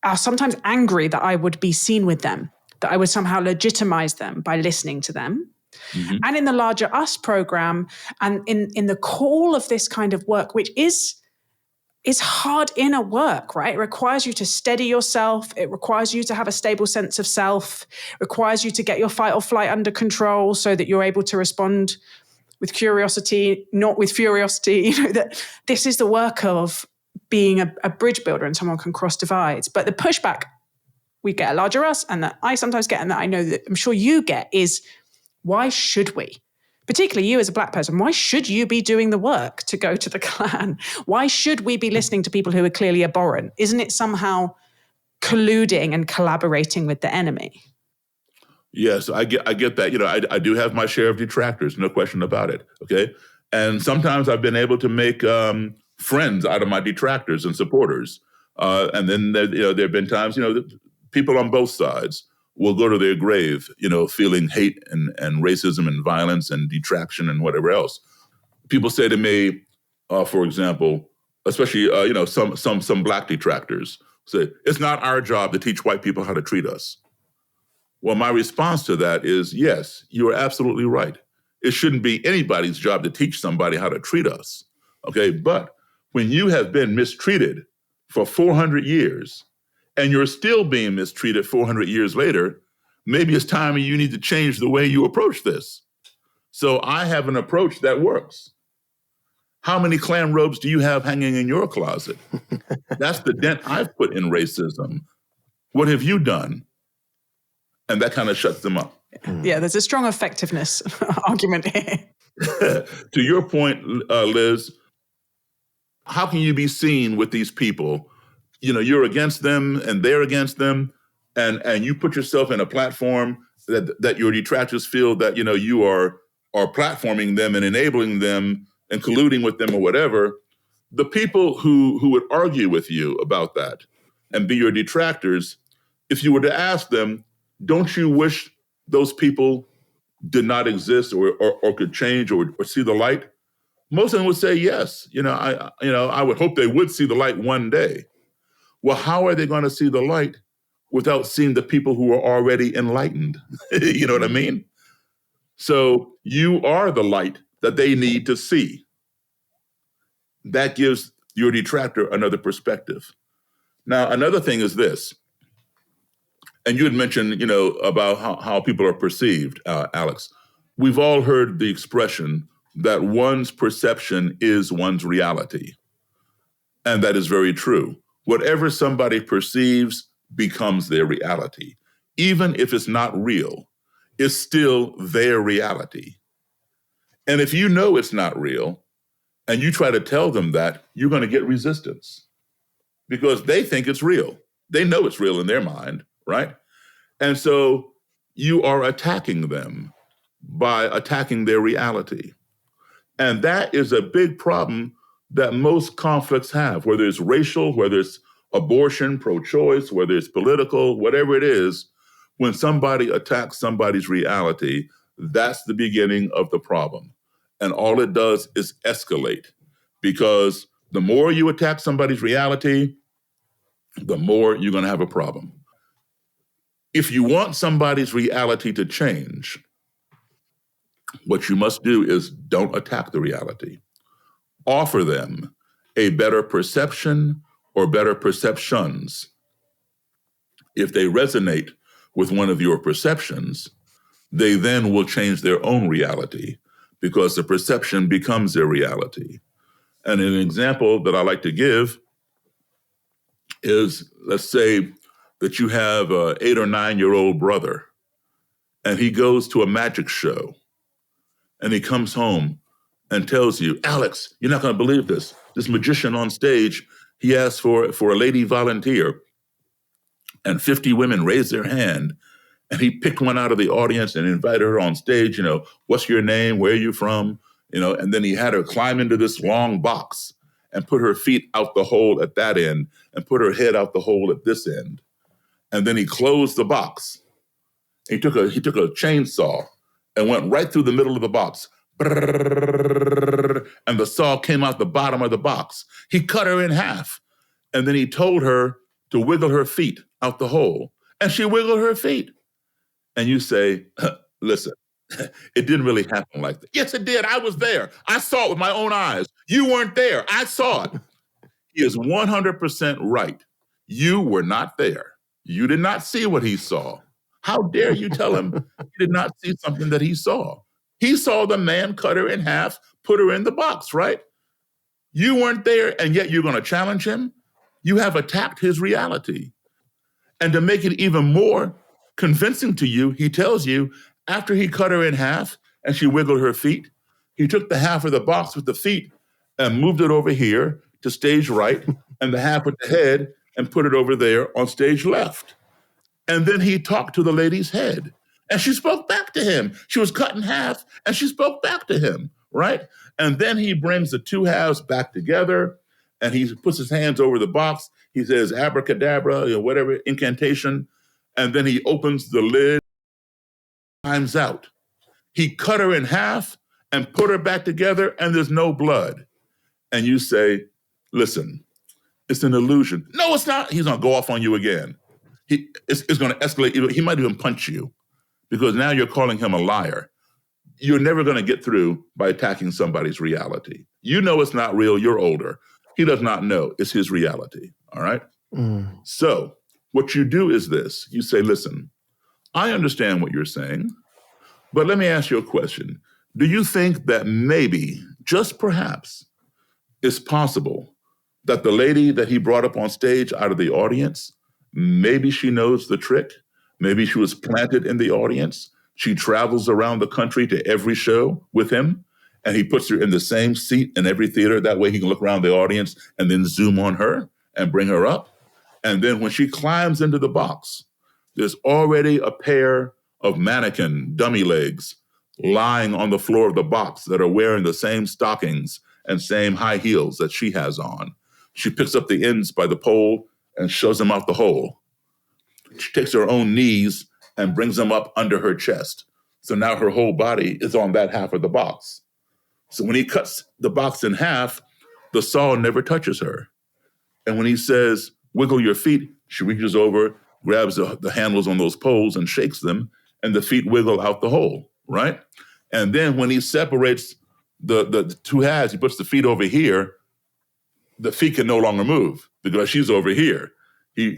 are sometimes angry that I would be seen with them, that I would somehow legitimize them by listening to them. Mm-hmm. And in the Larger Us program, and in the call of this kind of work, which is hard inner work, right? It requires you to steady yourself. It requires you to have a stable sense of self. It requires you to get your fight or flight under control so that you're able to respond with curiosity, not with furiosity. That this is the work of being a bridge builder, and someone can cross divides. But the pushback we get at Larger Us, and that I sometimes get, and that I know that I'm sure you get, is why should we? Particularly you as a Black person, why should you be doing the work to go to the Klan? Why should we be listening to people who are clearly abhorrent? Isn't it somehow colluding and collaborating with the enemy? Yes, I get that. I do have my share of detractors, no question about it. Okay, and sometimes I've been able to make friends out of my detractors and supporters, and then there have been times people on both sides will go to their grave, feeling hate and racism and violence and detraction and whatever else. People say to me, for example, especially some Black detractors say, it's not our job to teach white people how to treat us. Well, my response to that is, yes, you are absolutely right. It shouldn't be anybody's job to teach somebody how to treat us. Okay, but when you have been mistreated for 400 years, and you're still being mistreated 400 years later, maybe it's time you need to change the way you approach this. So I have an approach that works. How many Klan robes do you have hanging in your closet? That's the dent I've put in racism. What have you done? And that kind of shuts them up. Yeah, there's a strong effectiveness argument here. To your point, Liz, how can you be seen with these people? You're against them and they're against them, and you put yourself in a platform that your detractors feel that you are platforming them and enabling them and colluding with them or whatever. The people who would argue with you about that and be your detractors, if you were to ask them, don't you wish those people did not exist or could change or see the light? Most of them would say yes. I would hope they would see the light one day. Well, how are they going to see the light without seeing the people who are already enlightened? You know what I mean? So you are the light that they need to see. That gives your detractor another perspective. Now, another thing is this, and you had mentioned, about how people are perceived, Alex. We've all heard the expression that one's perception is one's reality. And that is very true. Whatever somebody perceives becomes their reality. Even if it's not real, it's still their reality. And if you know it's not real, and you try to tell them that, you're going to get resistance because they think it's real. They know it's real in their mind, right? And so you are attacking them by attacking their reality. And that is a big problem that most conflicts have, whether it's racial, whether it's abortion, pro-choice, whether it's political, whatever it is. When somebody attacks somebody's reality, that's the beginning of the problem. And all it does is escalate, because the more you attack somebody's reality, the more you're going to have a problem. If you want somebody's reality to change, what you must do is don't attack the reality. Offer them a better perception or better perceptions. If they resonate with one of your perceptions, they then will change their own reality because the perception becomes their reality. And an example that I like to give is, let's say that you have an 8 or 9-year-old brother, and he goes to a magic show, and he comes home and tells you, Alex, you're not going to believe this. This magician on stage, he asked for a lady volunteer, and 50 women raised their hand, and he picked one out of the audience and invited her on stage, what's your name, where are you from, and then he had her climb into this long box and put her feet out the hole at that end and put her head out the hole at this end. And then he closed the box. He took a chainsaw and went right through the middle of the box. And the saw came out the bottom of the box. He cut her in half. And then he told her to wiggle her feet out the hole. And she wiggled her feet. And you say, listen, it didn't really happen like that. Yes, it did. I was there. I saw it with my own eyes. You weren't there. I saw it. He is 100% right. You were not there. You did not see what he saw. How dare you tell him he did not see something that he saw? He saw the man cut her in half, put her in the box, right? You weren't there, and yet you're going to challenge him? You have attacked his reality. And to make it even more convincing to you, he tells you, after he cut her in half and she wiggled her feet, he took the half of the box with the feet and moved it over here to stage right, and the half with the head and put it over there on stage left. And then he talked to the lady's head, and she spoke back to him. She was cut in half, and she spoke back to him, right? And then he brings the two halves back together, and he puts his hands over the box. He says, abracadabra, whatever, incantation. And then he opens the lid, time's out. He cut her in half and put her back together, and there's no blood. And you say, listen, it's an illusion. No, it's not. He's going to go off on you again. It's going to escalate. He might even punch you because now you're calling him a liar. You're never going to get through by attacking somebody's reality. You know it's not real. You're older. He does not know. It's his reality. All right? So what you do is this. You say, listen, I understand what you're saying, but let me ask you a question. Do you think that maybe, just perhaps, it's possible that the lady that he brought up on stage out of the audience, maybe she knows the trick? Maybe she was planted in the audience. She travels around the country to every show with him, and he puts her in the same seat in every theater. That way he can look around the audience and then zoom on her and bring her up. And then when she climbs into the box, there's already a pair of mannequin dummy legs lying on the floor of the box that are wearing the same stockings and same high heels that she has on. She picks up the ends by the pole and shoves them out the hole. She takes her own knees and brings them up under her chest. So now her whole body is on that half of the box. So when he cuts the box in half, the saw never touches her. And when he says, wiggle your feet, she reaches over, grabs the handles on those poles and shakes them, and the feet wiggle out the hole, right? And then when he separates the two halves, he puts the feet over here, the feet can no longer move because she's over here.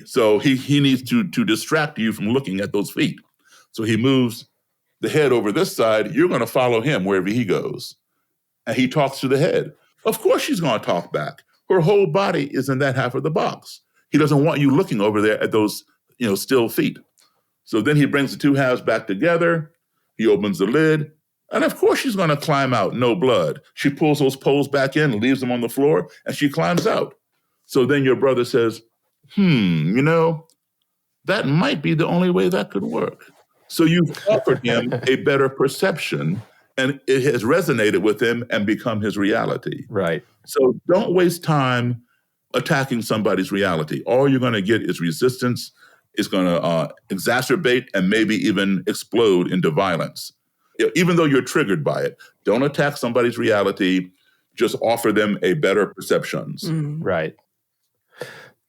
So he needs to distract you from looking at those feet. So he moves the head over this side. You're going to follow him wherever he goes. And he talks to the head. Of course she's going to talk back. Her whole body is in that half of the box. He doesn't want you looking over there at those, still feet. So then he brings the two halves back together. He opens the lid. And of course she's going to climb out, no blood. She pulls those poles back in, leaves them on the floor, and she climbs out. So then your brother says, that might be the only way that could work. So you've offered him a better perception, and it has resonated with him and become his reality. Right. So don't waste time attacking somebody's reality. All you're going to get is resistance. It's going to exacerbate and maybe even explode into violence. Even though you're triggered by it, don't attack somebody's reality. Just offer them a better perceptions. Right.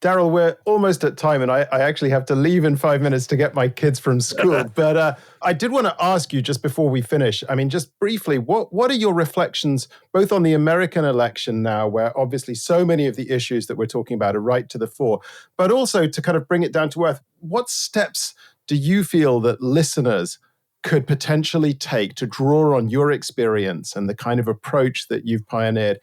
Daryl, we're almost at time, and I actually have to leave in 5 minutes to get my kids from school. But I did want to ask you just before we finish, just briefly, what are your reflections both on the American election now, where obviously so many of the issues that we're talking about are right to the fore, but also to kind of bring it down to earth, what steps do you feel that listeners could potentially take to draw on your experience and the kind of approach that you've pioneered?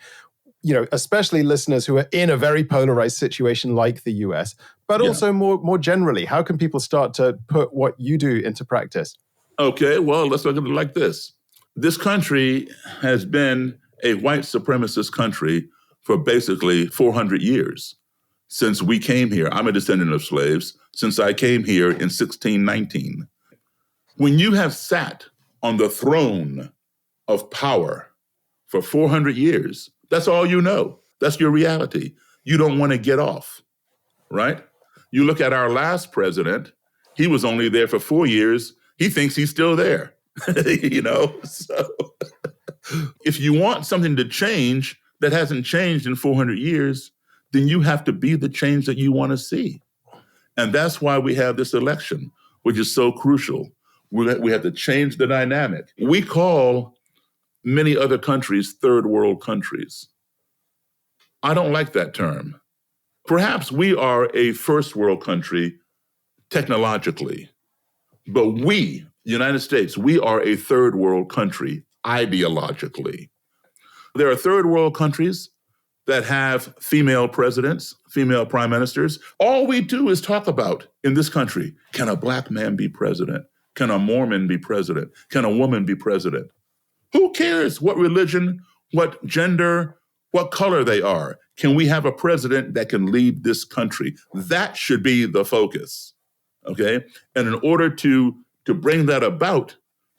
especially listeners who are in a very polarized situation like the US, but also more generally, how can people start to put what you do into practice? Okay, well, let's look at it like this. This country has been a white supremacist country for basically 400 years since we came here. I'm a descendant of slaves since I came here in 1619. When you have sat on the throne of power for 400 years, that's all you know. That's your reality. You don't want to get off, right? You look at our last president, he was only there for 4 years. He thinks he's still there, So if you want something to change that hasn't changed in 400 years, then you have to be the change that you want to see. And that's why we have this election, which is so crucial. We have to change the dynamic. We call many other countries third world countries. I don't like that term. Perhaps we are a first world country technologically, but we, United States, we are a third world country ideologically. There are third world countries that have female presidents, female prime ministers. All we do is talk about in this country, can a black man be president? Can a Mormon be president? Can a woman be president? Who cares what religion, what gender, what color they are? Can we have a president that can lead this country? That should be the focus, okay? And in order to bring that about,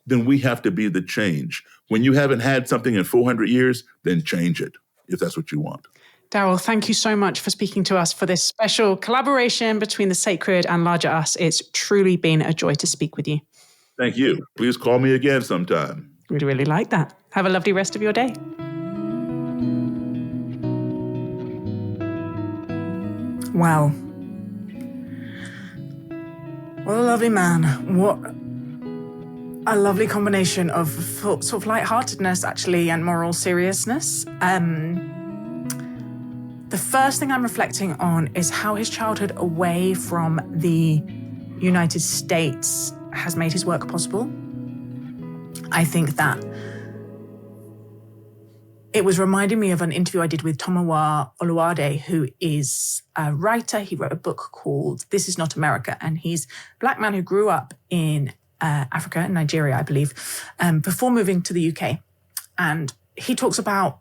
then we have to be the change. When you haven't had something in 400 years, then change it, if that's what you want. Daryl, thank you so much for speaking to us for this special collaboration between the sacred and larger us. It's truly been a joy to speak with you. Thank you. Please call me again sometime. We'd really like that. Have a lovely rest of your day. Wow. What a lovely man. What a lovely combination of sort of lightheartedness, actually, and moral seriousness. The first thing I'm reflecting on is how his childhood away from the United States has made his work possible. I think that it was reminding me of an interview I did with Tomowa Oluwade, who is a writer. He wrote a book called This Is Not America, and he's a black man who grew up in Africa, in Nigeria, I believe, before moving to the UK. And he talks about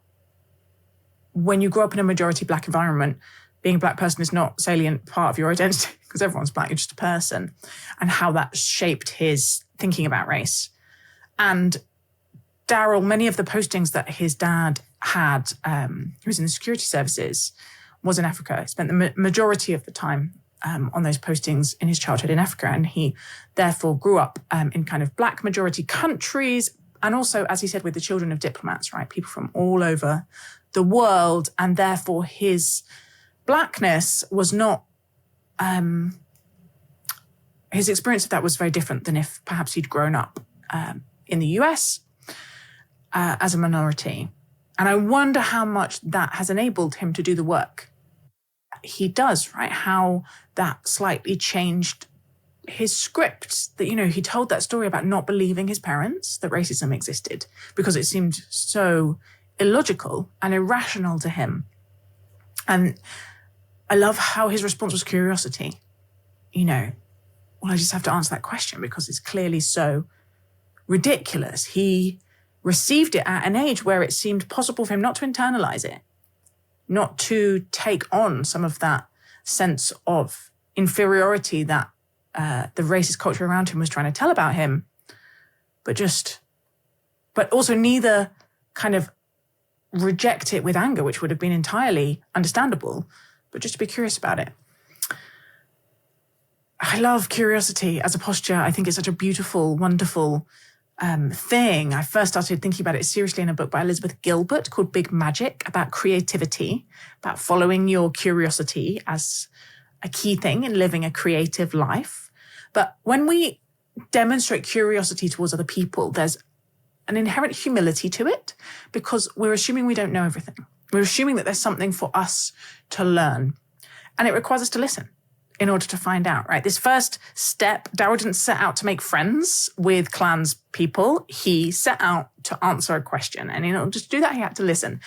when you grow up in a majority black environment, being a black person is not a salient part of your identity because everyone's black, you're just a person, and how that shaped his thinking about race. And Daryl, many of the postings that his dad had, he was in the security services, was in Africa. He spent the majority of the time on those postings in his childhood in Africa. And he therefore grew up in kind of black majority countries. And also, as he said, with the children of diplomats, right? People from all over the world. And therefore his blackness was not, his experience of that was very different than if perhaps he'd grown up in the US as a minority. And I wonder how much that has enabled him to do the work he does, right? How that slightly changed his script. That, he told that story about not believing his parents that racism existed because it seemed so illogical and irrational to him. And I love how his response was curiosity. Well, I just have to answer that question because it's clearly so ridiculous. He received it at an age where it seemed possible for him not to internalize it, not to take on some of that sense of inferiority that the racist culture around him was trying to tell about him, but also neither kind of reject it with anger, which would have been entirely understandable, but just to be curious about it. I love curiosity as a posture. I think it's such a beautiful, wonderful thing. I first started thinking about it seriously in a book by Elizabeth Gilbert called Big Magic, about creativity, about following your curiosity as a key thing in living a creative life. But when we demonstrate curiosity towards other people, there's an inherent humility to it because we're assuming we don't know everything. We're assuming that there's something for us to learn. And it requires us to listen in order to find out, right? This first step, Daryl didn't set out to make friends with Klans people. He set out to answer a question. And in order to do that, he had to listen.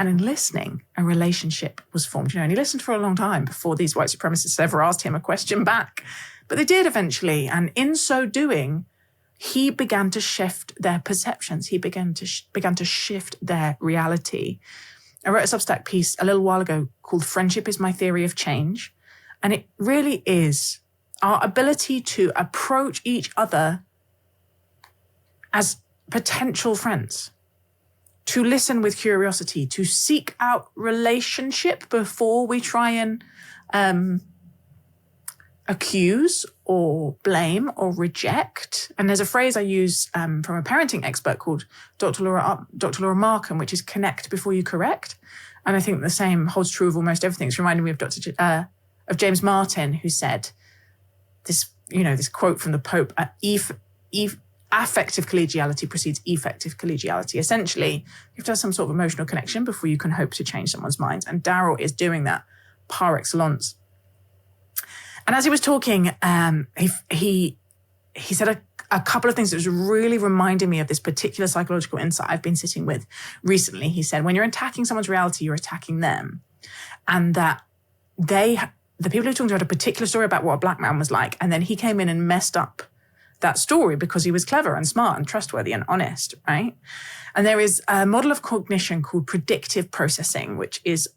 And in listening, a relationship was formed. And he listened for a long time before these white supremacists ever asked him a question back. But they did eventually. And in so doing, he began to shift their perceptions. He began to shift their reality. I wrote a Substack piece a little while ago called Friendship is My Theory of Change. And it really is our ability to approach each other as potential friends, to listen with curiosity, to seek out relationship before we try and accuse or blame or reject. And there's a phrase I use from a parenting expert called Dr. Laura Markham, which is connect before you correct. And I think the same holds true of almost everything. It's reminding me of of James Martin, who said this quote from the Pope, affective collegiality precedes effective collegiality. Essentially, you have to have some sort of emotional connection before you can hope to change someone's mind. And Daryl is doing that par excellence. And as he was talking, he said a couple of things that was really reminding me of this particular psychological insight I've been sitting with recently. He said, when you're attacking someone's reality, you're attacking them. And that the people who talked about a particular story about what a black man was like, and then he came in and messed up that story because he was clever and smart and trustworthy and honest, right? And there is a model of cognition called predictive processing, which is,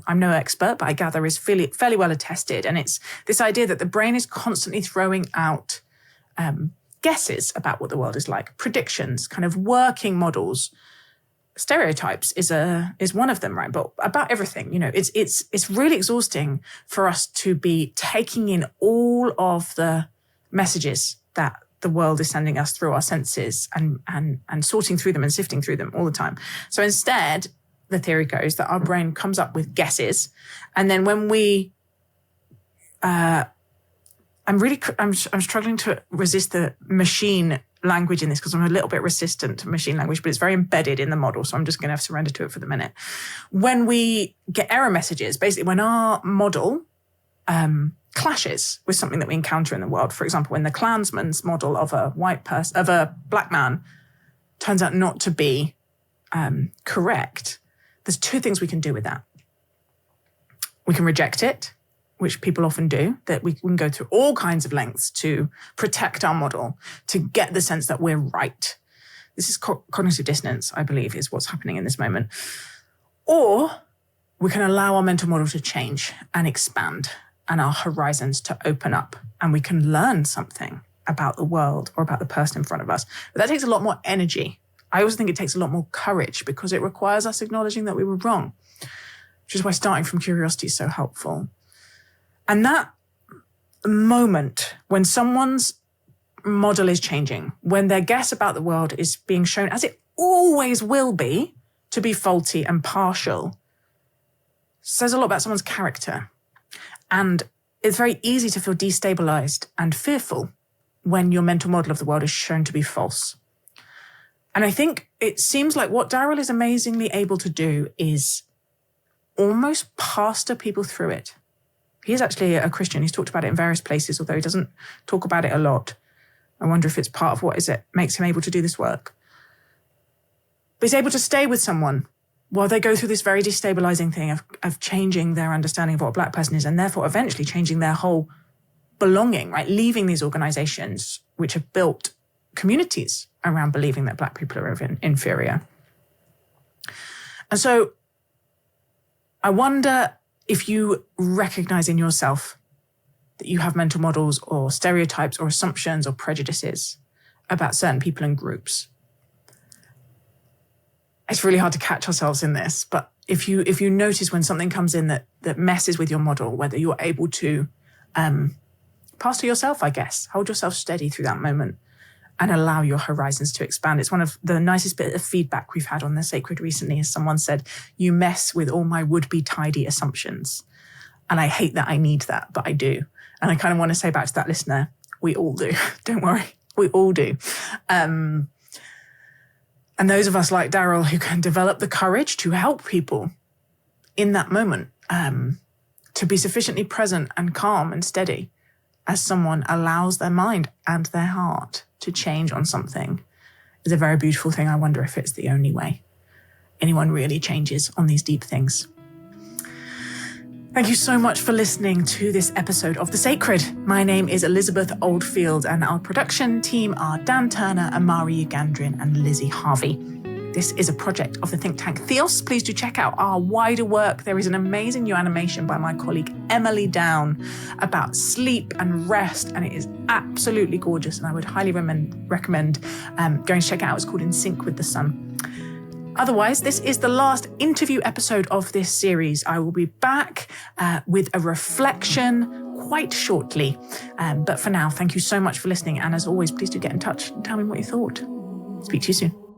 I'm no expert, but I gather is fairly well attested. And it's this idea that the brain is constantly throwing out guesses about what the world is like, predictions, kind of working models. Stereotypes is one of them, right? But about everything, it's really exhausting for us to be taking in all of the messages that the world is sending us through our senses and sorting through them and sifting through them all the time. So instead, the theory goes that our brain comes up with guesses, and then when we I'm struggling to resist the machine language in this because I'm a little bit resistant to machine language, but it's very embedded in the model. So I'm just going to have to surrender to it for the minute. When we get error messages, basically when our model clashes with something that we encounter in the world, for example, when the Klansman's model of a black man turns out not to be correct, there's two things we can do with that. We can reject it, which people often do, that we can go through all kinds of lengths to protect our model, to get the sense that we're right. This is cognitive dissonance, I believe, is what's happening in this moment. Or we can allow our mental model to change and expand and our horizons to open up, and we can learn something about the world or about the person in front of us. But that takes a lot more energy. I also think it takes a lot more courage because it requires us acknowledging that we were wrong, which is why starting from curiosity is so helpful. And that moment when someone's model is changing, when their guess about the world is being shown, as it always will be, to be faulty and partial, says a lot about someone's character. And it's very easy to feel destabilized and fearful when your mental model of the world is shown to be false. And I think it seems like what Daryl is amazingly able to do is almost pastor people through it. He is actually a Christian. He's talked about it in various places, although he doesn't talk about it a lot. I wonder if it's part of what makes him able to do this work. But he's able to stay with someone while they go through this very destabilizing thing of changing their understanding of what a black person is, and therefore eventually changing their whole belonging, right? Leaving these organizations which have built communities around believing that black people are inferior. And so I wonder if you recognize in yourself that you have mental models or stereotypes or assumptions or prejudices about certain people and groups. It's really hard to catch ourselves in this, but if you notice when something comes in that messes with your model, whether you're able to pastor yourself, I guess, hold yourself steady through that moment and allow your horizons to expand. It's one of the nicest bits of feedback we've had on The Sacred recently, is someone said, you mess with all my would-be tidy assumptions. And I hate that I need that, but I do. And I kind of want to say back to that listener, we all do. Don't worry, we all do. And those of us like Daryl who can develop the courage to help people in that moment, to be sufficiently present and calm and steady as someone allows their mind and their heart to change on something, is a very beautiful thing. I wonder if it's the only way. anyone really changes on these deep things. Thank you so much for listening to this episode of The Sacred. My name is Elizabeth Oldfield, and our production team are Dan Turner, Amari Ugandrian, and Lizzie Harvey. This is a project of the think tank Theos. Please do check out our wider work. There is an amazing new animation by my colleague Emily Down about sleep and rest, and it is absolutely gorgeous, and I would highly recommend going to check it out. It's called In Sync with the Sun. Otherwise, this is the last interview episode of this series. I will be back with a reflection quite shortly. But for now, thank you so much for listening. And as always, please do get in touch and tell me what you thought. Speak to you soon.